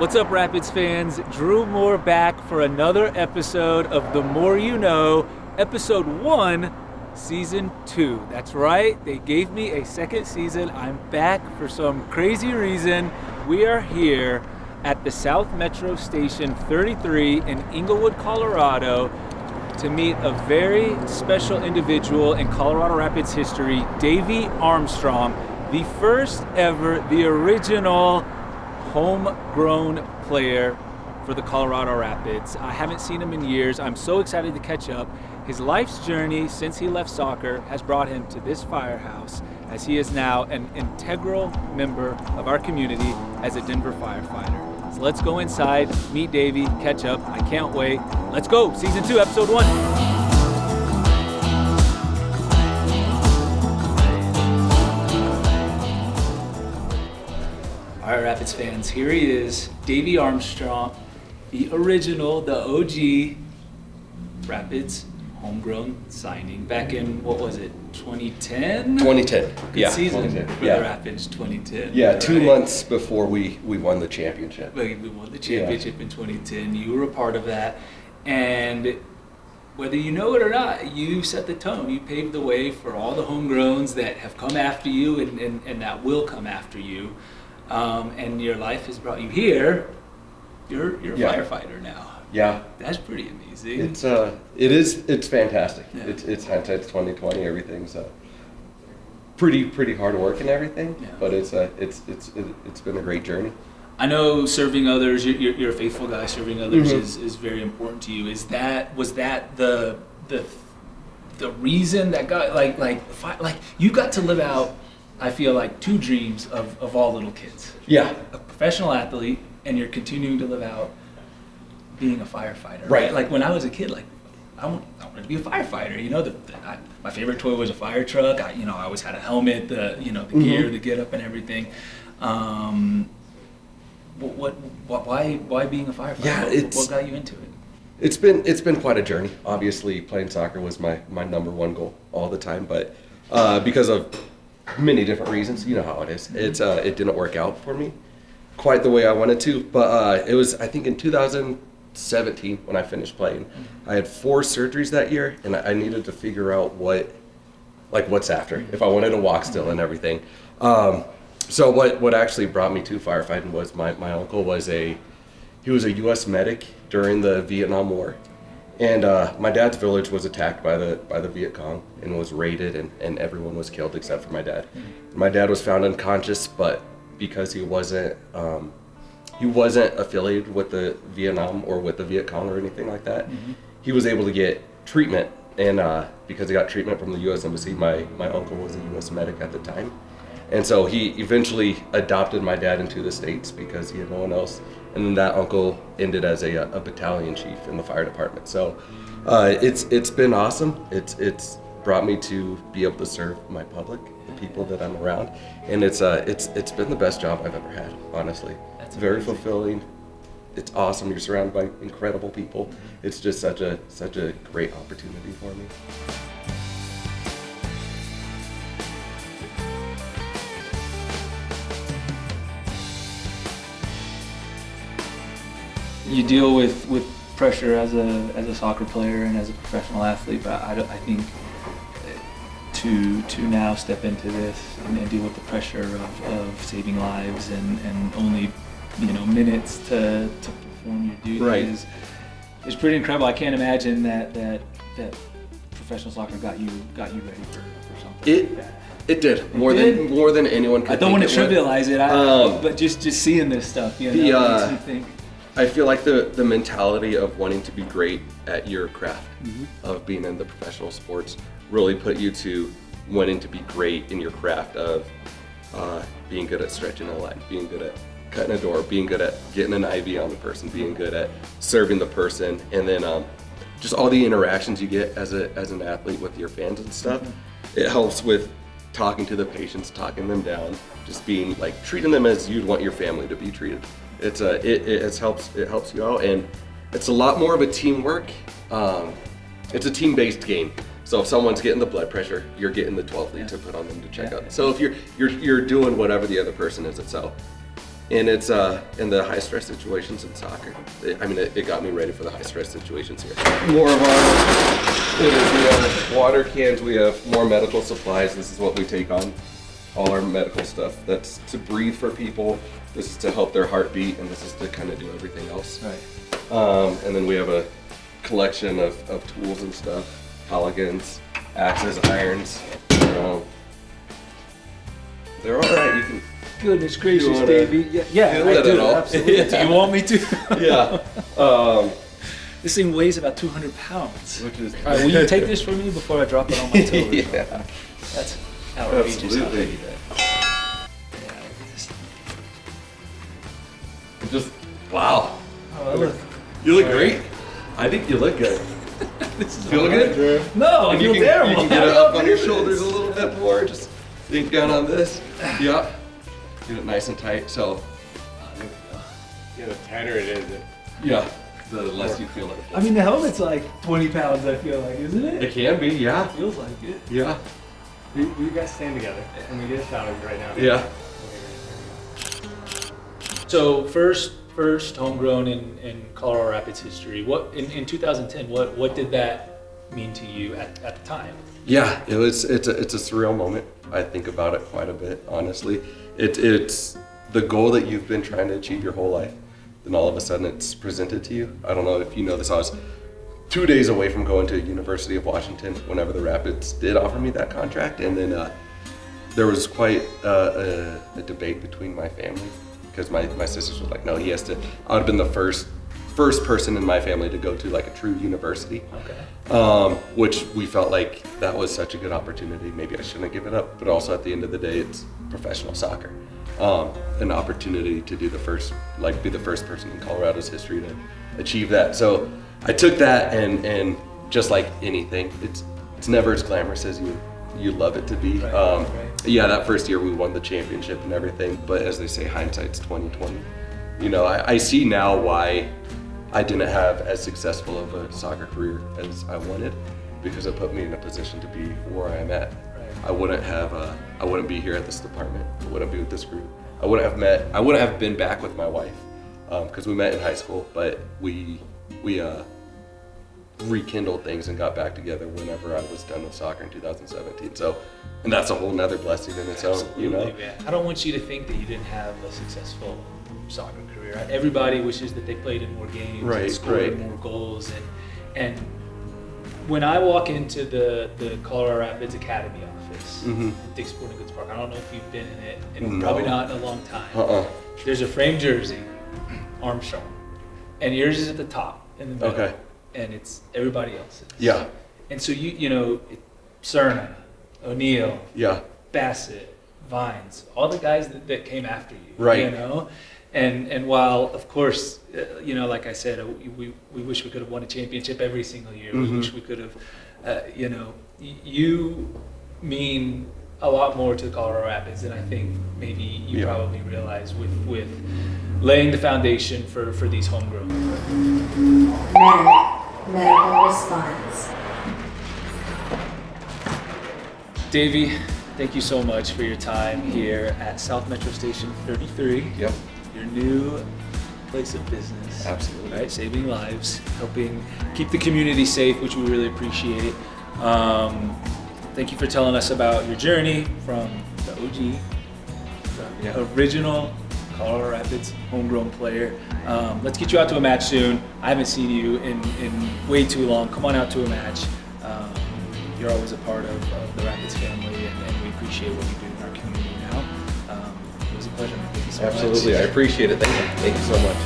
What's up, Rapids fans? Drew Moore back for another episode of The More You Know, Episode 1, Season 2. That's right, they gave me a second season. I'm back for some crazy reason. We are here at the South Metro Station 33 in Inglewood, Colorado, to meet a very special individual in Colorado Rapids history, Davy Armstrong, the first ever, the original homegrown player for the Colorado Rapids. I haven't seen him in years. I'm so excited to catch up. His life's journey since he left soccer has brought him to this firehouse, as he is now an integral member of our community as a Denver firefighter. So let's go inside, meet Davy, catch up. I can't wait. Let's go, Season 2, Episode 1. All right, Rapids fans, here he is, Davy Armstrong, the original, the OG Rapids homegrown signing back in, what was it, 2010? 2010. Good season 2010. For the Rapids, 2010. Yeah, 2 months before we won the championship. We won the championship in 2010. You were a part of that. And whether you know it or not, you set the tone. You paved the way for all the homegrowns that have come after you and that will come after you. And your life has brought you here. You're a firefighter now. Yeah, that's pretty amazing. It's fantastic. Yeah. It's hindsight's 2020. Everything's pretty hard work and everything. Yeah. But it's been a great journey. I know serving others. You're a faithful guy. Serving others Mm-hmm. is very important to you. Was that the reason that got like you got to live out, I feel like, two dreams of all little kids. Yeah. A professional athlete, and you're continuing to live out being a firefighter. Right. Like when I was a kid, like I wanted to be a firefighter. You know, my favorite toy was a fire truck. I always had a helmet, the gear, the get up, and everything. Why being a firefighter? Yeah, what got you into it? It's been quite a journey. Obviously, playing soccer was my number one goal all the time, but because of many different reasons, you know how it is. It didn't work out for me quite the way I wanted to. But it was, I think, in 2017 when I finished playing. I had 4 surgeries that year, and I needed to figure out what's after, if I wanted to walk still and everything. So what actually brought me to firefighting was my uncle was he was a U.S. medic during the Vietnam War. And my dad's village was attacked by the Viet Cong and was raided, and everyone was killed except for my dad. My dad was found unconscious, but because he wasn't affiliated with the Vietnam or with the Viet Cong or anything like that, he was able to get treatment. And because he got treatment from the U.S. Embassy, my uncle was a U.S. medic at the time. And so he eventually adopted my dad into the States because he had no one else. And then that uncle ended as a battalion chief in the fire department. So it's been awesome. It's brought me to be able to serve my public, the people that I'm around, and it's been the best job I've ever had. Honestly, it's very fulfilling. It's awesome. You're surrounded by incredible people. It's just such a great opportunity for me. You deal with pressure as a soccer player and as a professional athlete, but I think to now step into this and deal with the pressure of saving lives and only minutes to perform your duty is pretty incredible. I can't imagine that professional soccer got you ready for something like that. It did more than anyone could. I don't want to trivialize it, but just seeing this stuff, makes me think. I feel like the mentality of wanting to be great at your craft, of being in the professional sports, really put you to wanting to be great in your craft of being good at stretching a line, being good at cutting a door, being good at getting an IV on the person, being good at serving the person, and then just all the interactions you get as an athlete with your fans and stuff. It helps with talking to the patients, talking them down, just being like treating them as you'd want your family to be treated. It helps you out, and it's a lot more of a teamwork. It's a team-based game. So if someone's getting the blood pressure, you're getting the 12 lead to put on them to check up. So if you're doing whatever the other person is, so And it's in the high stress situations in soccer. It got me ready for the high stress situations here. More of we have water cans, we have more medical supplies. This is what we take on, all our medical stuff. That's to breathe for people. This is to help their heartbeat, and this is to kind of do everything else. Right. And then we have a collection of tools and stuff, polygons, axes, irons. They're all right. You can. Goodness gracious, Davey. Yeah, I do. Absolutely. Yeah. Do you want me to? Yeah. This thing weighs about 200 pounds. Which is. All right, will you take this from me before I drop it on my toes? Yeah. That's outrageous. Absolutely. Yeah, look at this. Just wow. Oh, look. You look great. I think you look good. This is Feel good? No, I And feel you terrible. can get it up on your shoulders a little bit more. Just sink down on this. Yeah. Get it nice and tight. So. Yeah, the tighter it is. Yeah. The less you feel it. I mean, the helmet's like 20 pounds, I feel like, isn't it? It can be, yeah. Feels like it. Yeah. We guys stand together, and we get a shower right now. Yeah. So first homegrown in Colorado Rapids history. What in 2010? What did that mean to you at the time? Yeah, it's a surreal moment. I think about it quite a bit, honestly. It's the goal that you've been trying to achieve your whole life. Then all of a sudden it's presented to you. I don't know if you know this, I was 2 days away from going to University of Washington whenever the Rapids did offer me that contract. And then there was quite a debate between my family because my sisters were like, no, he has to. I would have been the first person in my family to go to like a true university. Okay. Which we felt like that was such a good opportunity. Maybe I shouldn't give it up, but also at the end of the day, it's professional soccer. An opportunity to be the first person in Colorado's history to achieve that. So I took that and just like anything, it's never as glamorous as you love it to be. Right. Yeah, that first year we won the championship and everything, but as they say, hindsight's 20/20. You know, I see now why I didn't have as successful of a soccer career as I wanted, because it put me in a position to be where I am at. I wouldn't be here at this department. I wouldn't be with this group. I wouldn't have been back with my wife, because we met in high school, but we rekindled things and got back together whenever I was done with soccer in 2017. So, and that's a whole nother blessing in its own, you know? Man. I don't want you to think that you didn't have a successful soccer career. Everybody wishes that they played in more games and scored more goals. And when I walk into the Colorado Rapids Academy office at Dick's Sporting Goods Park, I don't know if you've been in it, and probably not in a long time. There's a framed jersey, Armstrong, and yours is at the top in the middle. Okay. And it's everybody else's. Yeah. And so you know, Cerna, O'Neill, Bassett, Vines, all the guys that came after you. Right. You know, and while of course, you know, like I said, we wish we could have won a championship every single year. We wish we could have, you know, you mean a lot more to the Colorado Rapids than I think maybe you probably realize with laying the foundation for these homegrown. Medical response. Davey, thank you so much for your time here at South Metro Station 33. Yep. Your new place of business. Absolutely. Right, saving lives, helping keep the community safe, which we really appreciate. Thank you for telling us about your journey from the OG, the original Colorado Rapids homegrown player. Let's get you out to a match soon. I haven't seen you in way too long. Come on out to a match. You're always a part of the Rapids family, and we appreciate what you do in our community now. It was a pleasure. Thank you so much. Absolutely, I appreciate it. Thank you so much.